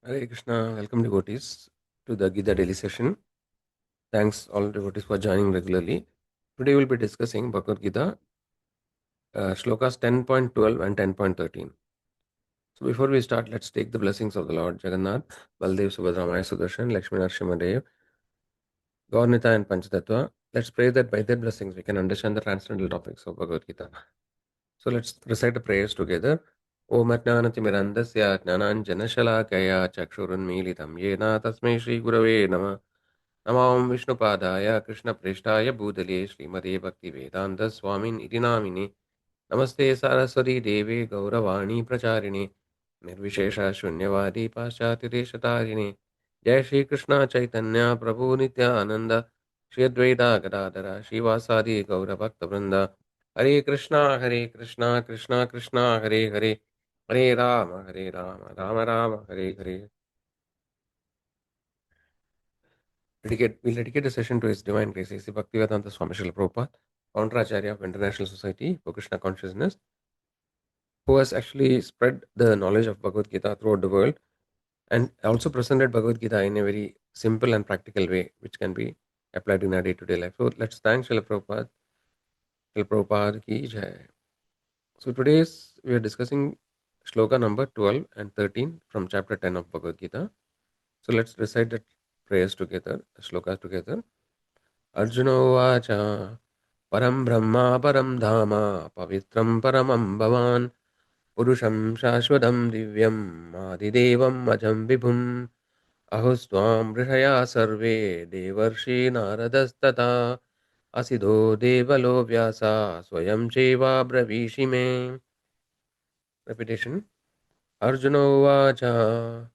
Hare Krishna, welcome devotees to the Gita Daily session. Thanks all devotees for joining regularly. Today we'll be discussing Bhagavad Gita, shlokas 10.12 and 10.13. So before we start, let's take the blessings of the Lord Jagannath, Baldev, Subhadra, Maya, Sudarshan, Lakshmi, Narasimhadev, Gaurnita and Panchatattva. Let's pray that by their blessings we can understand the transcendental topics of Bhagavad Gita. So let's recite the prayers together. Om Ajnanatimirandasya Jnananjanashalakaya Chakshurunmilitam Yena Tasmai Shri Gurave Namah Namam Vishnupadaya Krishna Preshtaya Bhutale Srimade Bhakti Vedanta Swamin Iti Namine Namaste Saraswati Devi Gauravani Pracharine Nirvishesha Shunyavadi Paschatideshatarine Jai Shri Krishna Chaitanya Prabhu Nityananda Shri Advaita Gadadara Shivasadi Gaura Bhakta Vrinda Hare Krishna Krishna Krishna Hare Hare Hare Rama Rama Rama Hare Hare. We'll dedicate a session to His Divine Grace, A.C. Bhaktivedanta Swami Srila Prabhupada, Founder Acharya of International Society for Krishna Consciousness, who has actually spread the knowledge of Bhagavad Gita throughout the world and also presented Bhagavad Gita in a very simple and practical way, which can be applied in our day-to-day life. So let's thank Srila Prabhupada. Srila Prabhupada ki jai. So today's we are discussing shloka number 12 and 13 from chapter 10 of Bhagavad Gita. So let's recite the prayers together, shlokas together. Arjuna Vacha Param Brahma Param Dhama Pavitram Paramam Bhavan Purusham Shashvatam Divyam Adidevam Ajam Vibhum Ahustvam Rishaya Sarve Devarshi Naradastata Asidho Devalo Vyasa Swayam Cheva Bravishime. Repetition. Arjuna Vacha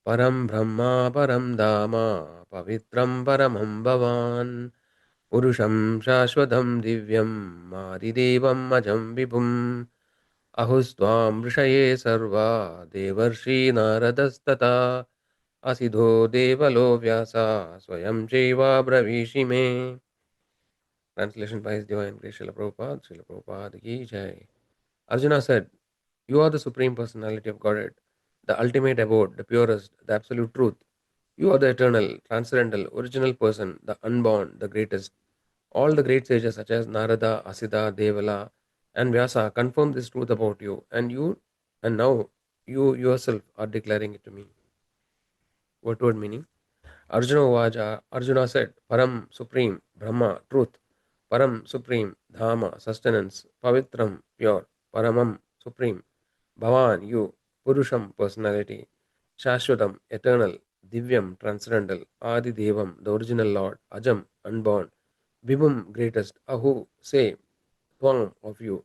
Param Brahma Param Dhama Pavitram Paramam Bhavan Purusham Shashvatam Divyam Adidevam Ajam Vibhum Ahustvam Rishaye Sarva Devarshi Naradastata Asidho Devalo Vyasa Swayam Cheva Bravishime. Translation by His Divine Grace Srila Prabhupada. Srila Prabhupada ki jai. Arjuna said, "You are the Supreme Personality of Godhead, the ultimate abode, the purest, the absolute truth. You are the eternal, transcendental, original person, the unborn, the greatest. All the great sages such as Narada, Asita, Devala, and Vyasa confirm this truth about you, and now you yourself are declaring it to me." What word meaning? Arjuna Vaja, Arjuna said, Param, supreme, Brahma, truth, Param, supreme, Dhamma, sustenance, Pavitram, pure, Paramam, supreme, Bhavan, you, Purusham, personality, Shashwatam, eternal, Divyam, transcendental, Adi Devam, the original Lord, Ajam, unborn, Vibhum, greatest, Ahu, say, Twang, of you,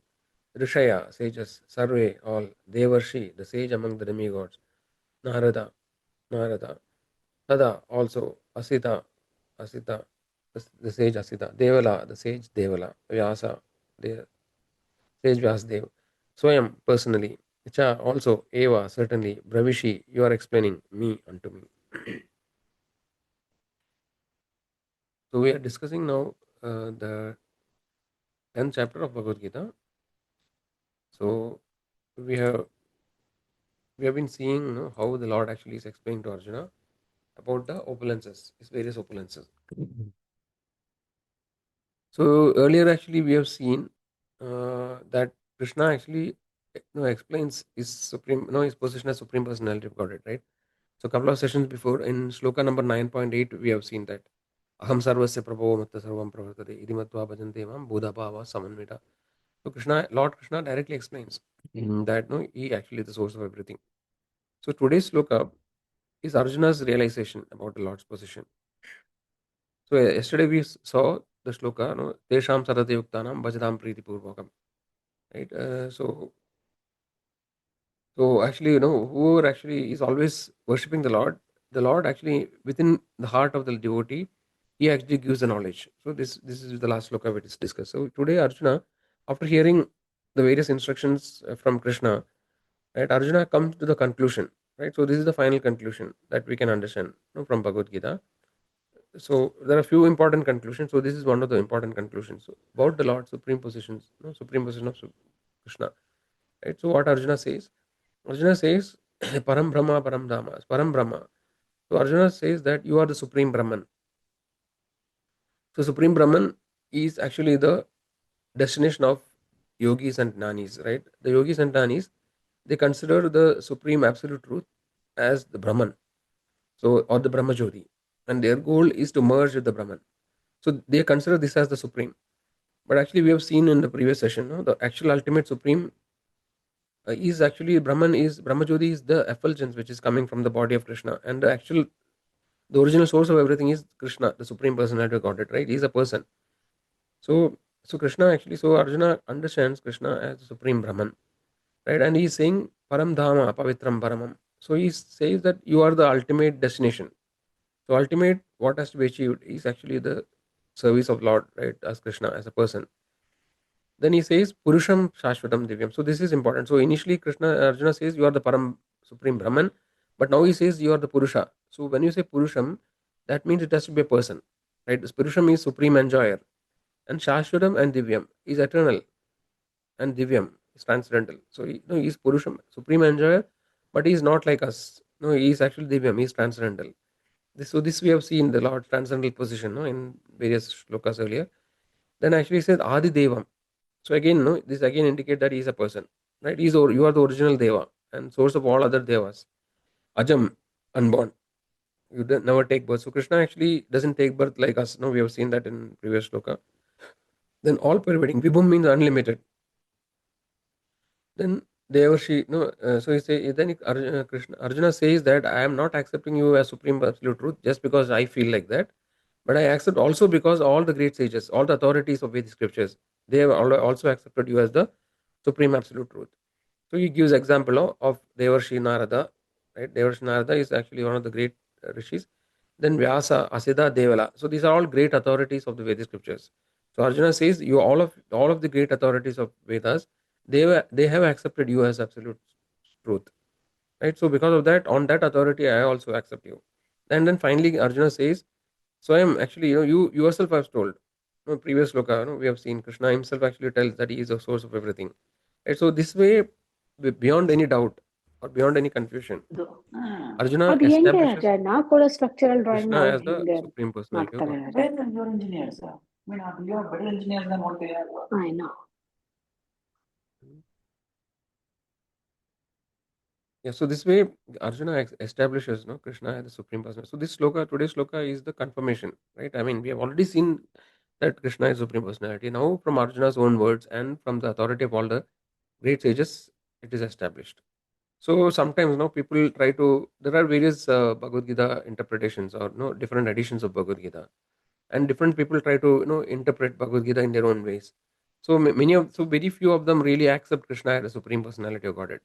Rishaya, sages, Sarve, all, Devarshi, the sage among the demigods, Narada, Tada, also, Asita, the sage Asita, Devala, the sage Devala, Vyasa, the sage Vyasadev, Swayam, personally, Cha, also, Eva, certainly, Bravishi, you are explaining me unto me. So we are discussing now the 10th chapter of Bhagavad Gita. So we have been seeing how the Lord actually is explaining to Arjuna about the opulences, his various opulences. So earlier, actually, we have seen that Krishna actually explains his supreme, his position as supreme personality of Godhead, right? So a couple of sessions before, in shloka number 9.8, we have seen that Aham sarvasya prabhavo matta sarvam pravartate iti matva bhajante mam bodha bhava samanvita. So Lord Krishna directly explains that he actually is the source of everything. So today's shloka is Arjuna's realization about the Lord's position. So yesterday we saw the shloka, Tesham Sarate Yuktanam Bhajadam Priti Purvakam. Right? So actually, whoever actually is always worshipping the Lord actually within the heart of the devotee, he actually gives the knowledge. So this is the last shloka which is discussed. So today Arjuna, after hearing the various instructions from Krishna, right, Arjuna comes to the conclusion. Right? So this is the final conclusion that we can understand from Bhagavad Gita. So there are a few important conclusions. So this is one of the important conclusions about the Lord's supreme positions, supreme position of Krishna. Right. So what Arjuna says Param Brahma, Param Dhamma, Param Brahma. So Arjuna says that you are the Supreme Brahman. So Supreme Brahman is actually the destination of yogis and jnanis, right? The yogis and jnanis, they consider the supreme absolute truth as the Brahman, so or the Brahmajyoti, and their goal is to merge with the Brahman. So they consider this as the supreme. But actually, we have seen in the previous session, no, the actual ultimate supreme is actually Brahman is Brahmajyoti is the effulgence which is coming from the body of Krishna, and the original source of everything is Krishna, the supreme personality of Godhead, right? He is a person. So Krishna actually, so Arjuna understands Krishna as the supreme Brahman, right? And he's saying Param Dhama, Pavitram Paramam. So he says that you are the ultimate destination. So ultimate, what has to be achieved is actually the service of Lord, right? As Krishna, as a person. Then he says Purusham Shashvatam Divyam. So this is important. So initially Arjuna says you are the Param Supreme Brahman, but now he says you are the Purusha. So when you say Purusham, that means it has to be a person, right? This Purusham is supreme enjoyer, and Shashvatam and Divyam is eternal, and Divyam is transcendental. So he is Purusham, supreme enjoyer, but he is not like us. No, he is actually Divyam, he is transcendental. So this we have seen the Lord's transcendental position, no, in various shlokas earlier. Then actually it says Adi Devam. So again, no, this again indicate that he is a person, right? You are the original Deva and source of all other Devas. Ajam, unborn. You never take birth. So Krishna actually doesn't take birth like us. No, we have seen that in previous shloka. Then all pervading. Vibhum means unlimited. Then Devarshi, no, so he say then Arjuna says that I am not accepting you as supreme absolute truth just because I feel like that, but I accept also because all the great sages, all the authorities of Vedic scriptures, they have also accepted you as the supreme absolute truth. So he gives example of Devarshi Narada, right? Devarshi Narada is actually one of the great rishis. Then Vyasa, Asida, Devala. So these are all great authorities of the Vedic scriptures. So Arjuna says you all of the great authorities of Vedas, they have accepted you as absolute truth, right? So because of that, on that authority, I also accept you. And then finally, Arjuna says, so I am actually, you yourself have told, previous sloka, we have seen Krishna himself actually tells that he is the source of everything. Right? So this way, beyond any doubt or beyond any confusion, Arjuna ಅದು ಹೆಂಗೆ establishes ನಾಲ್ಕು structural drawing Krishna ಅವ್ರು as the ಹೆಂಗೆ supreme personality of ಮಾಡ್ತಾರೆ? God. I know. Yeah, so this way Arjuna establishes Krishna as the supreme personality. So this sloka, today's sloka is the confirmation, right? I mean, we have already seen that Krishna is supreme personality. Now, from Arjuna's own words and from the authority of all the great sages, it is established. So sometimes, people try to. There are various Bhagavad Gita interpretations or different editions of Bhagavad Gita, and different people try to interpret Bhagavad Gita in their own ways. So very few of them really accept Krishna as the supreme personality of Godhead,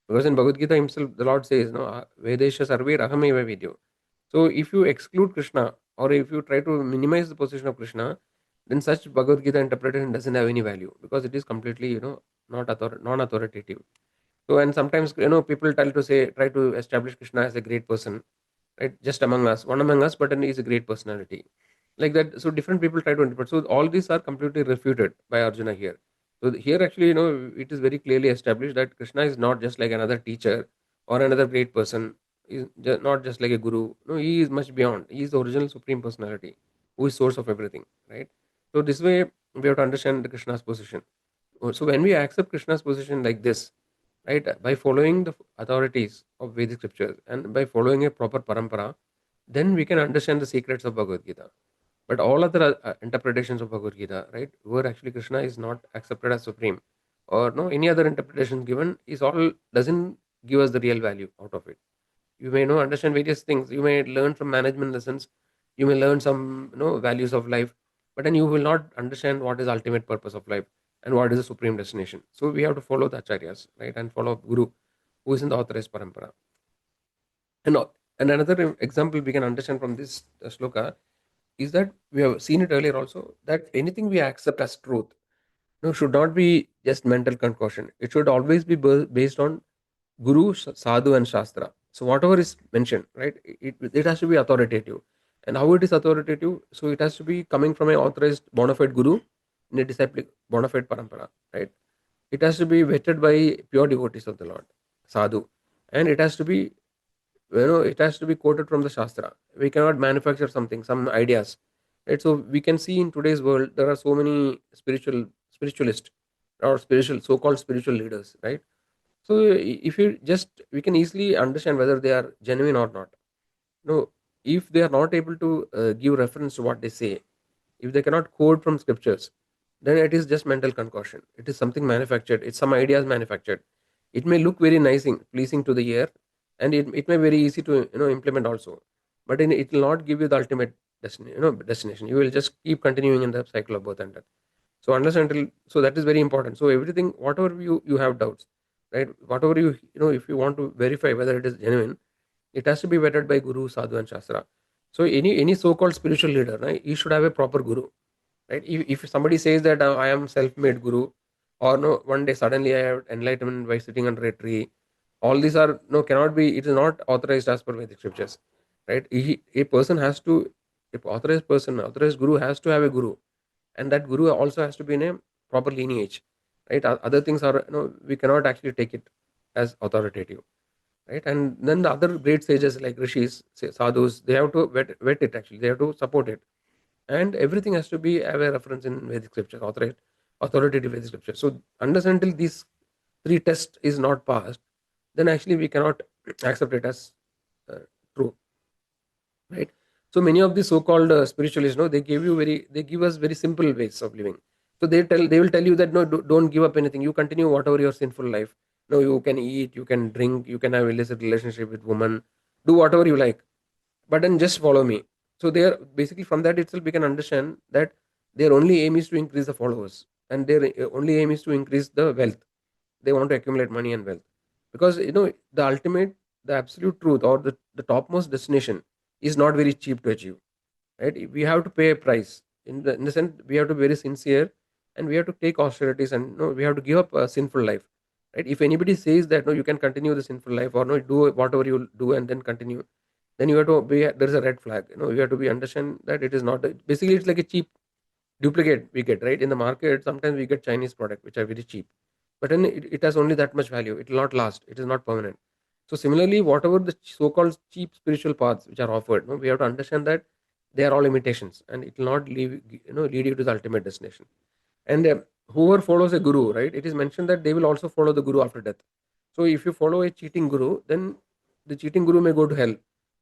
because in Bhagavad Gita himself, the Lord says, "No, Vedesha sarve rahameva vidyo." So if you exclude Krishna or if you try to minimize the position of Krishna, then such Bhagavad Gita interpretation doesn't have any value because it is completely not non-authoritative. So and sometimes people try to establish Krishna as a great person, right? Just among us, one among us, but then he's a great personality, like that. So different people try to interpret. So all these are completely refuted by Arjuna here. So here actually, it is very clearly established that Krishna is not just like another teacher or another great person. He's not just like a guru. No, he is much beyond. He is the original supreme personality, who is source of everything, right? So this way we have to understand the Krishna's position. So when we accept Krishna's position like this, right, by following the authorities of Vedic scriptures and by following a proper parampara, then we can understand the secrets of Bhagavad Gita. But all other interpretations of Bhagavad Gita, right, where actually Krishna is not accepted as supreme, or no any other interpretation given is all doesn't give us the real value out of it. You may understand various things. You may learn from management lessons. You may learn some values of life, but then you will not understand what is ultimate purpose of life and what is the supreme destination. So we have to follow the acharyas, right, and follow Guru, who is in the authorized parampara. And another example we can understand from this sloka is that we have seen it earlier also, that anything we accept as truth should not be just mental concoction. It should always be based on Guru, Sadhu, and Shastra. So whatever is mentioned, right, it has to be authoritative. And how it is authoritative? So it has to be coming from an authorized bona fide Guru in a disciplic bona fide parampara, right? It has to be vetted by pure devotees of the Lord, Sadhu. and it has to be, it has to be quoted from the Shastra. We cannot manufacture something, some ideas, right? So we can see in today's world there are so many spiritualists or spiritual so-called spiritual leaders, right? So if you just, we can easily understand whether they are genuine or not. No, if they are not able to give reference to what they say, if they cannot quote from scriptures, then it is just mental concoction. It is something manufactured. It's some ideas manufactured. It may look very nice, pleasing to the ear, and it may be very easy to implement also, but it will not give you the ultimate destination. You will just keep continuing in the cycle of birth and death. So unless until, so that is very important. So everything, whatever you have doubts, right? Whatever if you want to verify whether it is genuine, it has to be vetted by guru, sadhu, and shastra. So any so-called spiritual leader, right, he should have a proper guru, right? If somebody says that I am self-made guru, or no, one day suddenly I have enlightenment by sitting under a tree, all these are no, cannot be, it is not authorized as per Vedic scriptures, right? A person has to, if authorized person, authorized guru has to have a guru, and that guru also has to be in a proper lineage, right? Other things are, we cannot actually take it as authoritative, right? And then the other great sages like rishis, sadhus, they have to vet it, actually they have to support it, and everything has to be have a reference in Vedic scripture, authoritative Vedic scripture. So unless until these three tests is not passed, then actually we cannot accept it as uh, true, right? So many of the so-called spiritualists, no, they give us very simple ways of living. So they will tell you that no, don't give up anything, you continue whatever your sinful life. No, you can eat, you can drink, you can have illicit relationship with women, do whatever you like, but then just follow me. So they are basically, from that itself we can understand that their only aim is to increase the followers, and their only aim is to increase the wealth. They want to accumulate money and wealth, because the ultimate, the absolute truth, or the topmost destination is not very cheap to achieve, right? We have to pay a price. In the sense, we have to be very sincere, and we have to take austerities, and we have to give up a sinful life, right? If anybody says that no, you can continue the sinful life, or no, do whatever you do and then continue, then you have to be, there is a red flag. You have to be understand that it is not basically, it's like a cheap duplicate we get, right? In the market sometimes we get Chinese product which are very cheap, but then it has only that much value, it will not last, it is not permanent. So similarly, whatever the so-called cheap spiritual paths which are offered, we have to understand that they are all imitations, and it will not lead you to the ultimate destination. And whoever follows a guru, right, it is mentioned that they will also follow the guru after death. So if you follow a cheating guru, then the cheating guru may go to hell,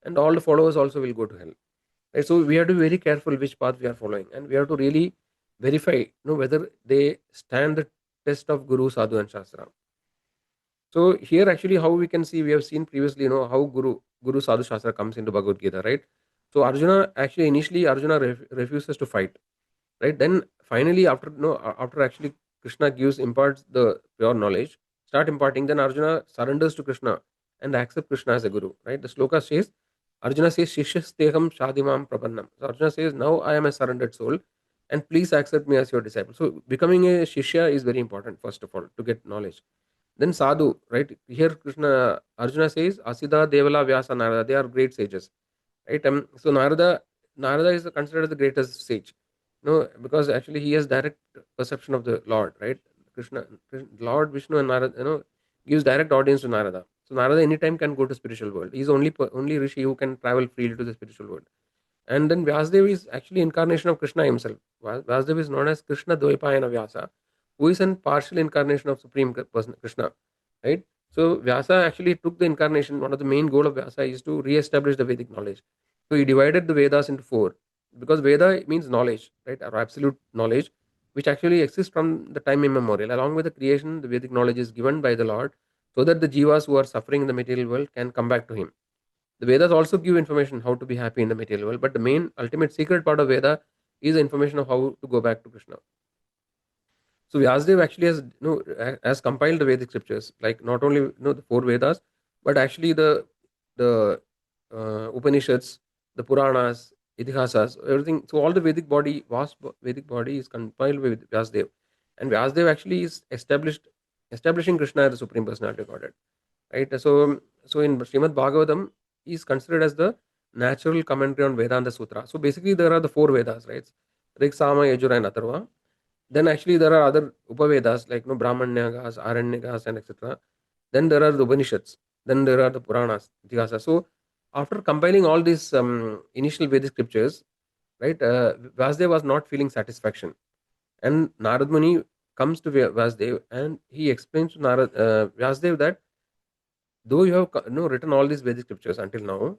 and all the followers also will go to hell, right? So we have to be very careful which path we are following, and we have to really verify, whether they stand the test of guru, sadhu, and shastra. So here actually how we can see, we have seen previously, how guru, sadhu, shastra comes into Bhagavad Gita, right? So Arjuna, actually initially Arjuna refuses to fight, right? Then finally, after after actually Krishna imparts the pure knowledge, start imparting, then Arjuna surrenders to Krishna and accept Krishna as a guru, right? The sloka says, Arjuna says, Shishya shadimam prabannam. So Arjuna says, now I am a surrendered soul, and please accept me as your disciple. So becoming a shishya is very important, first of all, to get knowledge. Then sadhu, right? Here Arjuna says, Asida, Devala, Vyasa, Narada, they are great sages, right? So Narada is considered as the greatest sage, because actually he has direct perception of the Lord, right? Lord Vishnu and Narada, gives direct audience to Narada. So Narada anytime can go to spiritual world. He's only rishi who can travel freely to the spiritual world. And then Vyasdev is actually incarnation of Krishna himself. Vyasdev is known as Krishna Dvaipayana Vyasa, who is a partial incarnation of Supreme Person Krishna, right? So Vyasa actually took the incarnation. One of the main goal of Vyasa is to re-establish the Vedic knowledge. So he divided the Vedas into four, because Veda means knowledge, right, or absolute knowledge, which actually exists from the time immemorial. Along with the creation, the Vedic knowledge is given by the Lord, so that the jivas who are suffering in the material world can come back to Him. The Vedas also give information how to be happy in the material world, but the main ultimate secret part of Veda is the information of how to go back to Krishna. So Vyasdev actually has compiled the Vedic scriptures, like not only the four Vedas, but actually the Upanishads, the Puranas, Itihasas, everything. So all the Vedic body, Vedic body is compiled by Vyasdev, and Vyasdev actually is establishing Krishna as the Supreme Personality of Godhead, right? So in Srimad Bhagavatam, he is considered as the natural commentary on Vedanta Sutra. So basically, there are the four Vedas, right? Rig, Sama, Yajur, and Atharva. Then actually there are other Upavedas like Brahmanyagas, Aranyagas, and etc. Then there are the Upanishads. Then there are the Puranas, Itihasa. So after compiling all these initial Vedic scriptures, right, Vasudev was not feeling satisfaction, and Narad Muni comes to Vasudev and he explains to Vasudev that though you have written all these Vedic scriptures until now,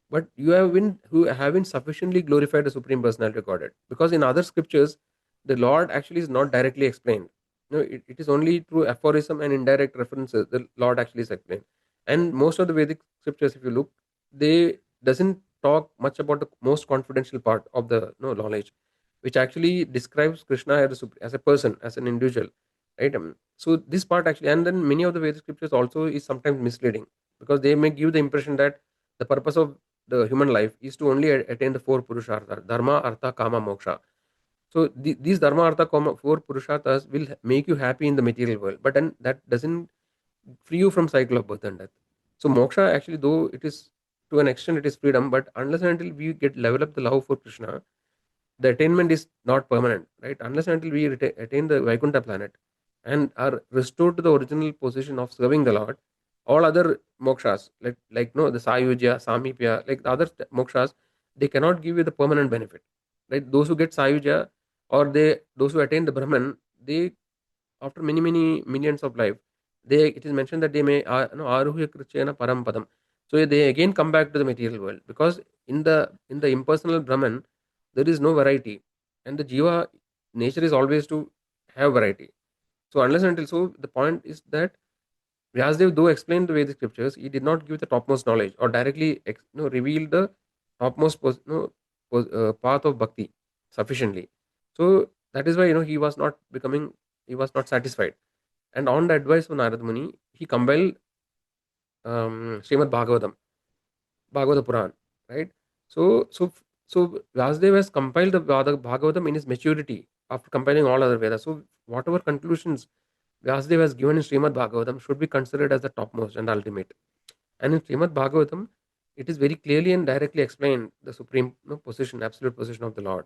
but you have been who haven't sufficiently glorified the Supreme Personality of Godhead, because in other scriptures the Lord actually is not directly explained. It is only through aphorism and indirect references the Lord actually is explained. And most of the Vedic scriptures, if you look, they doesn't talk much about the most confidential part of the knowledge, which actually describes Krishna as a person, as an individual, right? So this part actually, and then many of the Vedic scriptures also is sometimes misleading, because they may give the impression that the purpose of the human life is to only attain the four purusharthas: dharma, artha, kama, moksha. So these dharma, artha, kama, four purusharthas will make you happy in the material world, but then that doesn't free you from cycle of birth and death. So moksha actually, though it is to an extent it is freedom, but unless and until we get level up the love for Krishna, the attainment is not permanent, right? Unless and until we attain the Vaikuntha planet and are restored to the original position of serving the Lord, all other mokshas, like no the Sayujya, Samipya, like the other mokshas, they cannot give you the permanent benefit. Right? Those who get Sayujya, or those who attain the Brahman, they after many millions of life, they it is mentioned that they may aruhya krichena param padam. So they again come back to the material world, because in the impersonal Brahman there is no variety, and the jiva nature is always to have variety. So unless and until, so the point is that Vyasdev, though explained the Vedic scriptures, he did not give the topmost knowledge or directly reveal the topmost path of bhakti sufficiently. So that is why he was not becoming, he was not satisfied. And on the advice of Narad Muni, he compiled Srimad Bhagavatam, Bhagavata Puran, right? So Vyasdev has compiled the Bhagavatam in his maturity after compiling all other Vedas. So whatever conclusions Vyasdev has given in Srimad Bhagavatam should be considered as the topmost and ultimate. And in Srimad Bhagavatam, it is very clearly and directly explained the supreme position, absolute position of the Lord,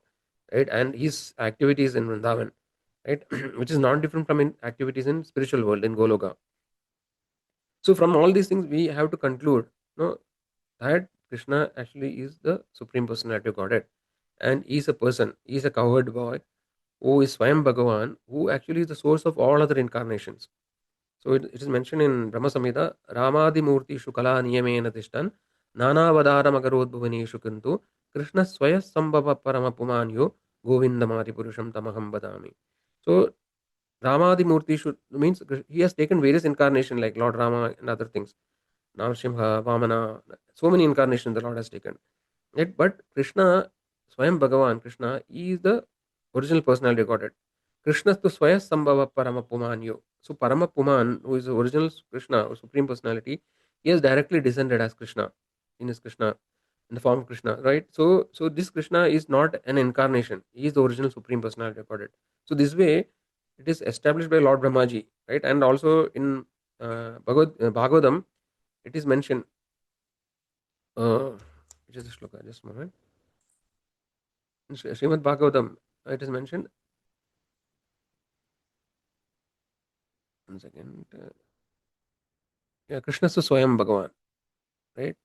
right? And his activities in Vrindavan, right? Which is not different from activities in spiritual world in Goloka. So from all these things, we have to conclude, that Krishna actually is the supreme personality of Godhead, and he is a person, he is a cowherd boy who is Swayam Bhagavan, who actually is the source of all other incarnations. So it is mentioned in Brahma Samhita, Ramadi Murti Shukala Niyamena Tishtan, Nana Vadara Magarodbhuvaneshu Kuntu, Krishna Swaya Sambhava Paramapumanyo, Govindamati Purusham Tamaham Badami. So Ramadi Murti should means he has taken various incarnations like Lord Rama and other things. Narasimha, Vamana, so many incarnations the Lord has taken. Yet, but Krishna, Swayam Bhagavan, Krishna, he is the original personality of Godhead. Krishna to Swaya Sambhava Paramapumanyo. So Paramapuman, who is the original Krishna or Supreme Personality, he has directly descended as Krishna in his Krishna, in the form of Krishna, right? So this Krishna is not an incarnation. He is the original Supreme Personality of Godhead. So this way, it is established by Lord Brahmaji, right? And also in Bhagavatam, it is mentioned. Which is the shloka? Just a moment. In Srimad Bhagavatam, it is mentioned. One second. Yeah, Krishna su Swayam Bhagavan, right?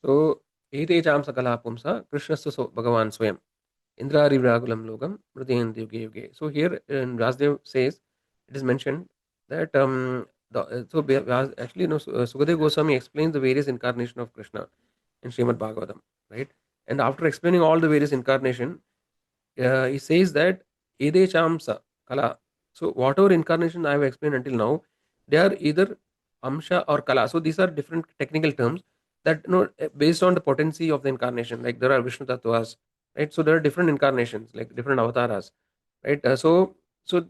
So, Ete Cham Sakala Pumsa, Krishna su Bhagavan Swayam, Indrari Vragulam Logam, Mridayanti Yuge Yuge. So, here in Vyasdev says, it is mentioned that actually, Sukadev Goswami explains the various incarnation of Krishna in Srimad Bhagavatam, right? And after explaining all the various incarnation, he says that Ede Chamsa Kala. So whatever incarnation I have explained until now, they are either Amsha or Kala. So these are different technical terms that based on the potency of the incarnation. Like there are Vishnu Tattvas, right? So there are different incarnations, like different avataras, right? So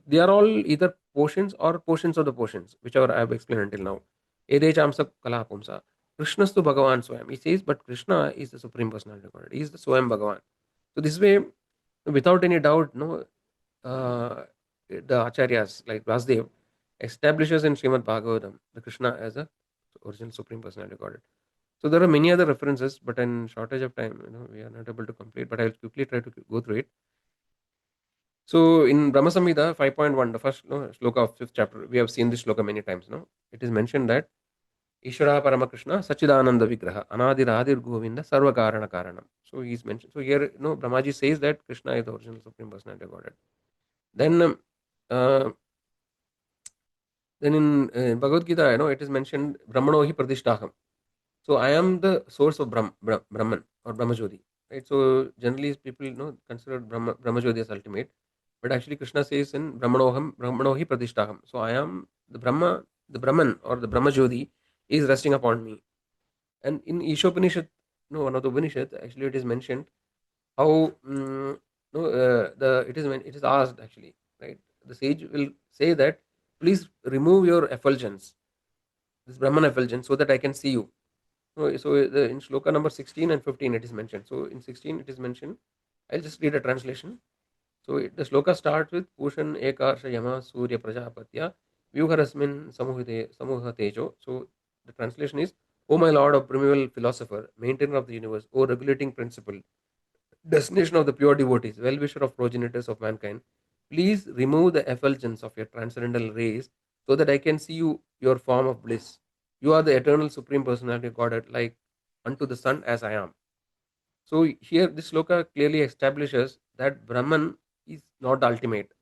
they are all either portions or portions of the portions, whichever I have explained until now. Ede Chamsa Kala Pumsa. Krishnastu Bhagavan Swayam. He says, but Krishna is the supreme personality of God. He is the Swayam Bhagavan. So this way, without any doubt, the acharyas like Vasudev establishes in Srimad Bhagavatam the Krishna as a original supreme personality of Godhead. So there are many other references, but in shortage of time, we are not able to complete. But I will quickly try to go through it. So in Brahma Samhita 5.1, the first shloka of fifth chapter, we have seen this shloka many times. It is mentioned that Ishvara Paramakrishna Sachidananda Vigraha Anadiradir Govinda Sarva Karana Karanam. So he's mentioned. So here, Brahmaji says that Krishna is the original Supreme Personality of Godhead. Then, uh, then in Bhagavad Gita, it is mentioned Brahmano hi Pradishtaham. So I am the source of Brahman or Brahmajodi. Right? So generally people consider Brahmajodi as ultimate. But actually Krishna says in Brahmano hi Pradishtaham. So I am the Brahman or the Brahmajodi is resting upon me. And in Ishopanishad, one of the Upanishad, actually it is mentioned how it is asked actually, right? The sage will say that please remove your effulgence, this Brahman effulgence, so that I can see you. In Sloka number 16 and 15 it is mentioned. So in 16 it is mentioned. I'll just read a translation. So the Sloka starts with Pushan Ekarsha Yama Surya Prajapatya Vyuharasmin Samuha Tejo. So the translation is, O my Lord, of primeval philosopher, maintainer of the universe, O regulating principle, destination of the pure devotees, well-wisher of progenitors of mankind, please remove the effulgence of your transcendental rays so that I can see you, your form of bliss. You are the eternal supreme personality of Godhead, like unto the sun as I am. So here this sloka clearly establishes that Brahman is not the ultimate,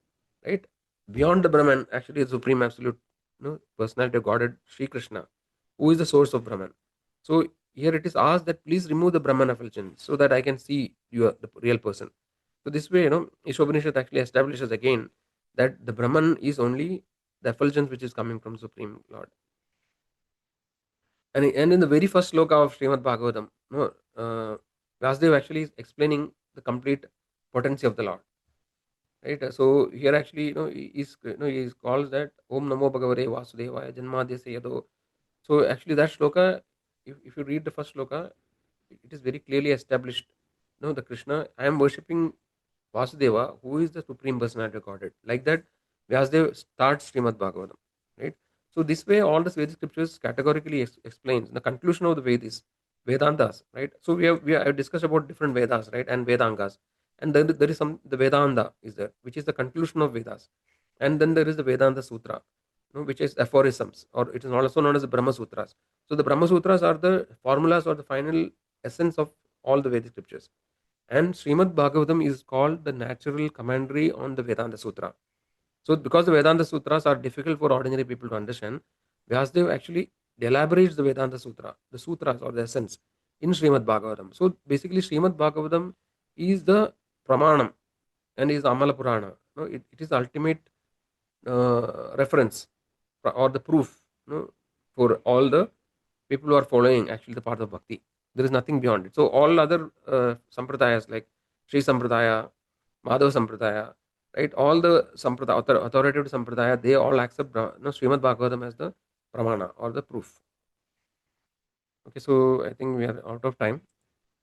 right? Beyond the Brahman, actually the supreme absolute personality of Godhead, Sri Krishna, who is the source of Brahman. So here it is asked that please remove the Brahman effulgence so that I can see you are the real person. So this way, Ishopanishad actually establishes again that the Brahman is only the effulgence which is coming from Supreme Lord. And in the very first sloka of Srimad Bhagavatam, Vasudev actually is explaining the complete potency of the Lord. Right? So here actually, he is called that Om Namo Bhagavate Vasudevaya Janmadhyasya Yado. So actually that sloka, if you read the first sloka, it is very clearly established. The Krishna, I am worshipping Vasudeva, who is the supreme personality of Godhead. Like that, Vyasadeva starts Srimad Bhagavatam. Right? So this way, all the Vedic scriptures categorically explains the conclusion of the Vedas, Vedantas. Right? So I discussed about different Vedas, right, and Vedangas, and then there is the Vedanta is there, which is the conclusion of Vedas, and then there is the Vedanta Sutra, which is aphorisms, or it is also known as the Brahma Sutras. So the Brahma Sutras are the formulas or the final essence of all the Vedic scriptures. And Srimad Bhagavatam is called the natural commentary on the Vedanta Sutra. So, because the Vedanta Sutras are difficult for ordinary people to understand, Vyasadeva actually elaborates the Vedanta Sutra, the Sutras or the essence in Srimad Bhagavatam. So, basically, Srimad Bhagavatam is the Pramanam and is the Amala Purana. It is the ultimate reference or the proof for all the people who are following actually the path of bhakti. There is nothing beyond it. So all other sampradayas like Sri Sampradaya, Madhava Sampradaya, right? All the sampradaya, authoritative sampradaya, they all accept Srimad Bhagavatam as the pramana or the proof. Okay, so I think we are out of time.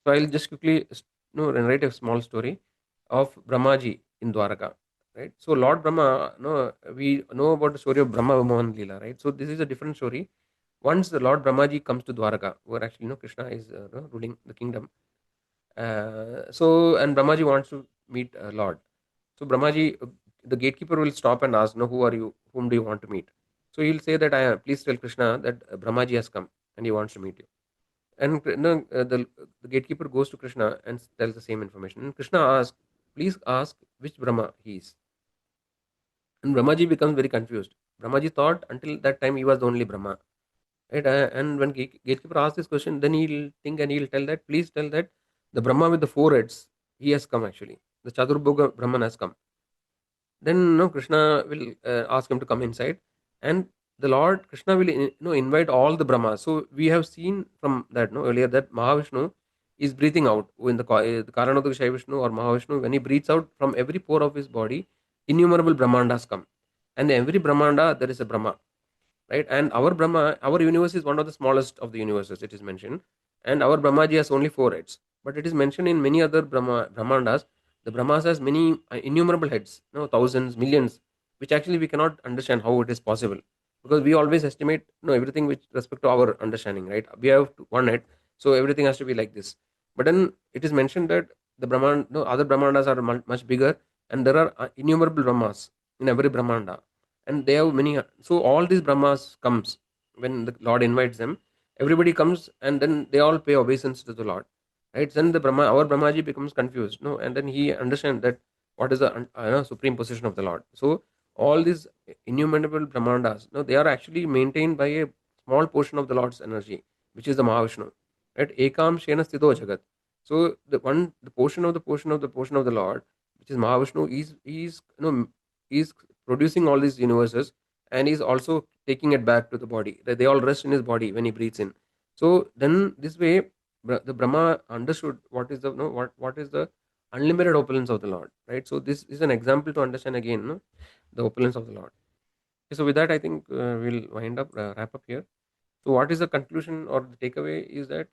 So I'll just quickly narrate a small story of Brahmaji in Dwaraka. Right. So Lord Brahma, we know about the story of Brahma Mohan Leela, right? So this is a different story. Once the Lord Brahmaji comes to Dwaraka, where actually Krishna is ruling the kingdom. And Brahmaji wants to meet Lord. So Brahmaji, the gatekeeper will stop and ask, who are you? Whom do you want to meet? So he'll say that please tell Krishna that Brahmaji has come and he wants to meet you. And the gatekeeper goes to Krishna and tells the same information. And Krishna asks, please ask which Brahma he is. And Brahmaji becomes very confused. Brahmaji thought until that time he was the only Brahma. Right? And when gatekeeper asks this question, then he'll think and he'll tell that, please tell that the Brahma with the four heads, he has come actually. The Chaturbhuga Brahman has come. Then Krishna will ask him to come inside. And the Lord Krishna will invite all the Brahmas. So we have seen from that earlier that Mahavishnu is breathing out in the Karanodakashayi Vishnu or Mahavishnu. When he breathes out from every pore of his body, innumerable Brahmandas come. And every Brahmanda, there is a Brahma. Right? And our Brahma, our universe is one of the smallest of the universes, it is mentioned. And our Brahmaji has only four heads. But it is mentioned in many other Brahmandas, the Brahmas has many innumerable heads, thousands, millions, which actually we cannot understand how it is possible. Because we always estimate everything with respect to our understanding, right? We have one head, so everything has to be like this. But then it is mentioned that the other Brahmandas are much bigger, and there are innumerable Brahmas in every Brahmanda, and they have many. So all these Brahmas comes when the Lord invites them, everybody comes and then they all pay obeisance to the Lord, right? Then our Brahmaji becomes confused, no, and then he understands that what is the supreme position of the Lord. So all these innumerable Brahmandas, no, they are actually maintained by a small portion of the Lord's energy, which is the Mahavishnu, right? Ekam Shena Sthito Jagat. So the portion of the portion of the portion of the Lord, which is Mahavishnu, is producing all these universes, and he's also taking it back to the body. They all rest in his body when he breathes in. So then this way, the Brahma understood what is the no what is the unlimited opulence of the Lord, right? So this is an example to understand again, no, the opulence of the Lord. Okay, so with that, I think we'll wrap up here. So what is the conclusion or the takeaway is that,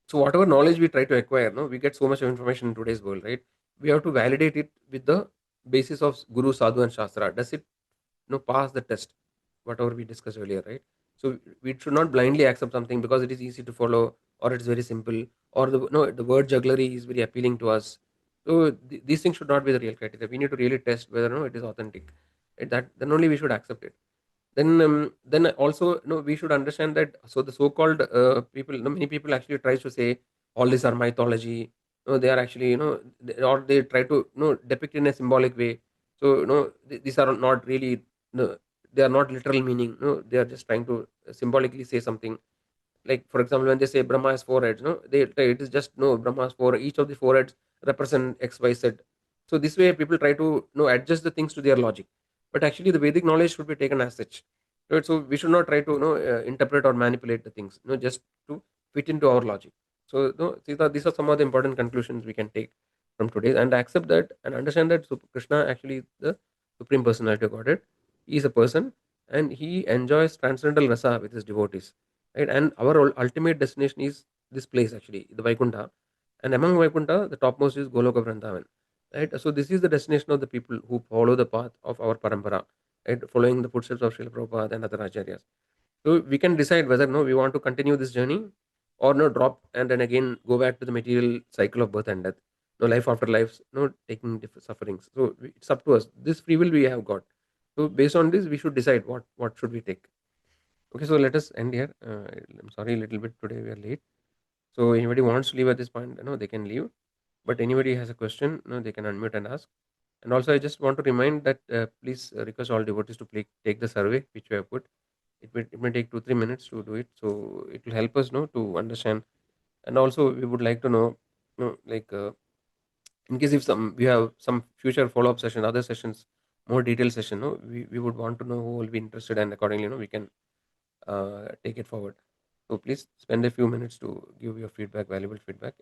so whatever knowledge we try to acquire, no, we get so much of information in today's world, right? We have to validate it with the basis of Guru, Sadhu, and Shastra. Does it pass the test, whatever we discussed earlier, right? So we should not blindly accept something because it is easy to follow, or it's very simple, or the word jugglery is very appealing to us. So these things should not be the real criteria. We need to really test whether it is authentic. That then only we should accept it. Then also, we should understand that, so the so-called people, many people actually tries to say all these are mythology. They are actually, or they try to depict in a symbolic way. So these are not really, they are not literal meaning. They are just trying to symbolically say something. Like, for example, when they say Brahma has four heads, it is just, no, Brahma has four, each of the four heads represent XYZ. So this way people try to adjust the things to their logic, but actually the Vedic knowledge should be taken as such, right? So we should not try to interpret or manipulate the things, just to fit into our logic. So these are some of the important conclusions we can take from today, and accept that and understand that Krishna actually the supreme personality of Godhead. He is a person, and he enjoys transcendental rasa with his devotees, right? And our ultimate destination is this place, actually, the Vaikuntha. And among Vaikuntha, the topmost is Goloka Vrindavan, right? So this is the destination of the people who follow the path of our parampara, right? Following the footsteps of Srila Prabhupada and other acharyas. So we can decide whether we want to continue this journey, or drop and then again go back to the material cycle of birth and death, life after life, taking different sufferings. So it's up to us. This free will we have got. So based on this, we should decide what should we take. Okay, so let us end here. I'm sorry, a little bit today we are late. So anybody wants to leave at this point, they can leave. But anybody has a question, they can unmute and ask. And also, I just want to remind that please request all devotees to take the survey which we have put. It may take 2-3 minutes to do it, so it will help us know to understand. And also, we would like to know, like in case if we have some future follow up session, other sessions, more detailed session, we would want to know who will be interested, and accordingly, we can take it forward. So please spend a few minutes to give your feedback, valuable feedback.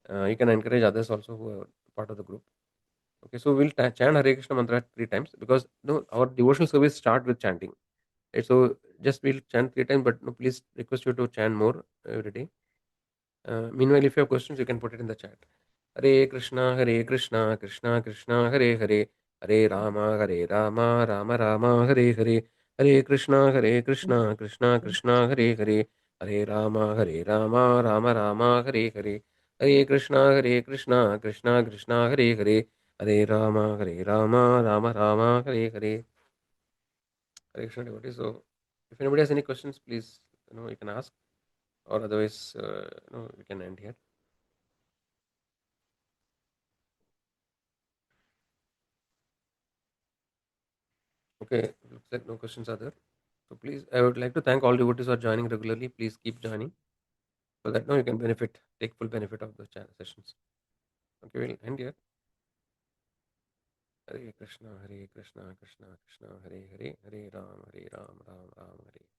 You can encourage others also who are part of the group. Okay, so we'll chant Hare Krishna mantra 3 times, because our devotional service start with chanting. Right? So just we'll chant 3 times, but please request you to chant more every day. Meanwhile, if you have questions, you can put it in the chat. Hare Krishna, Krishna Krishna, Hare Hare, Hare Rama, Rama Rama, Hare Hare, Hare Krishna, Krishna Krishna, Hare Hare, Hare Rama, Rama Rama, Hare Hare, Hare Krishna, Krishna Krishna, Hare Hare, Hare Rama, Rama Rama, Hare Hare. Hare Krishna devotees. So, if anybody has any questions, please, you can ask, or otherwise, we can end here. Okay, looks like no questions are there. So please, I would like to thank all devotees who are joining regularly. Please keep joining, so that now you can take full benefit of the sessions. Okay, we'll end here. Hare Krishna, Krishna Krishna, Hare Hare, Hare Ram, Ram Ram, Hare.